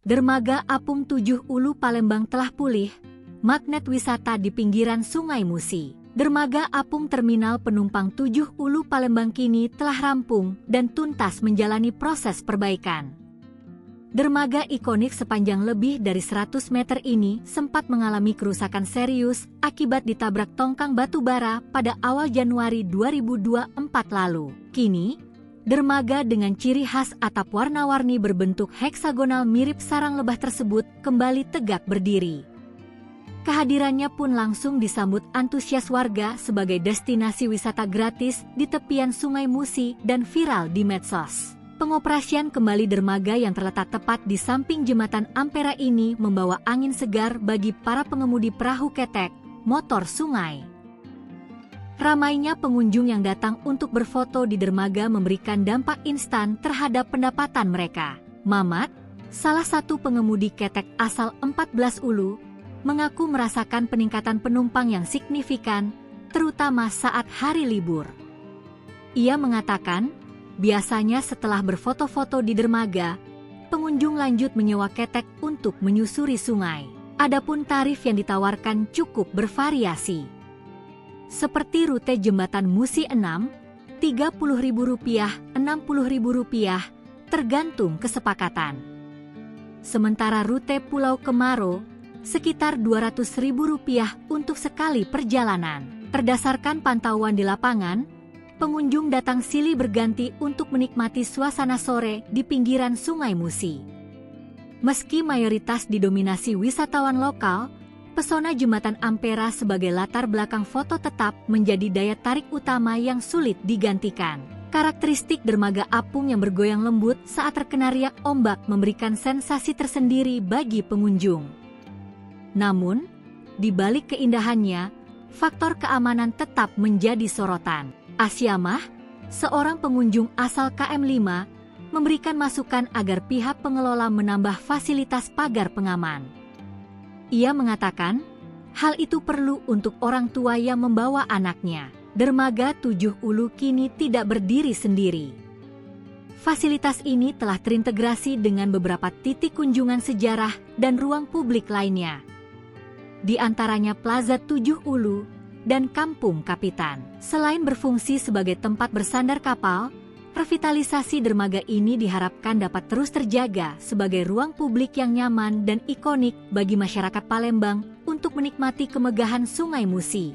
Dermaga Apung 7 Ulu Palembang telah pulih, magnet wisata di pinggiran Sungai Musi. Dermaga Apung Terminal Penumpang 7 Ulu Palembang kini telah rampung dan tuntas menjalani proses perbaikan. Dermaga ikonik sepanjang lebih dari 100 meter ini sempat mengalami kerusakan serius akibat ditabrak tongkang batu bara pada awal Januari 2024 lalu. Kini, dermaga dengan ciri khas atap warna-warni berbentuk heksagonal mirip sarang lebah tersebut kembali tegak berdiri. Kehadirannya pun langsung disambut antusias warga sebagai destinasi wisata gratis di tepian Sungai Musi dan viral di medsos. Pengoperasian kembali dermaga yang terletak tepat di samping jembatan Ampera ini membawa angin segar bagi para pengemudi perahu ketek, motor sungai. Ramainya pengunjung yang datang untuk berfoto di dermaga memberikan dampak instan terhadap pendapatan mereka. Mamat, salah satu pengemudi ketek asal 14 Ulu, mengaku merasakan peningkatan penumpang yang signifikan, terutama saat hari libur. Ia mengatakan, biasanya setelah berfoto-foto di dermaga, pengunjung lanjut menyewa ketek untuk menyusuri sungai. Adapun tarif yang ditawarkan cukup bervariasi. Seperti rute jembatan Musi 6, Rp30.000, Rp60.000, tergantung kesepakatan. Sementara rute Pulau Kemaro, sekitar Rp200.000 untuk sekali perjalanan. Berdasarkan pantauan di lapangan, pengunjung datang silih berganti untuk menikmati suasana sore di pinggiran Sungai Musi. Meski mayoritas didominasi wisatawan lokal, pesona jembatan Ampera sebagai latar belakang foto tetap menjadi daya tarik utama yang sulit digantikan. Karakteristik dermaga apung yang bergoyang lembut saat terkena riak ombak memberikan sensasi tersendiri bagi pengunjung. Namun, di balik keindahannya, faktor keamanan tetap menjadi sorotan. Asyamah, seorang pengunjung asal KM5, memberikan masukan agar pihak pengelola menambah fasilitas pagar pengaman. Ia mengatakan, hal itu perlu untuk orang tua yang membawa anaknya. Dermaga 7 Ulu kini tidak berdiri sendiri. Fasilitas ini telah terintegrasi dengan beberapa titik kunjungan sejarah dan ruang publik lainnya. Di antaranya Plaza 7 Ulu dan Kampung Kapitan. Selain berfungsi sebagai tempat bersandar kapal, revitalisasi dermaga ini diharapkan dapat terus terjaga sebagai ruang publik yang nyaman dan ikonik bagi masyarakat Palembang untuk menikmati kemegahan Sungai Musi.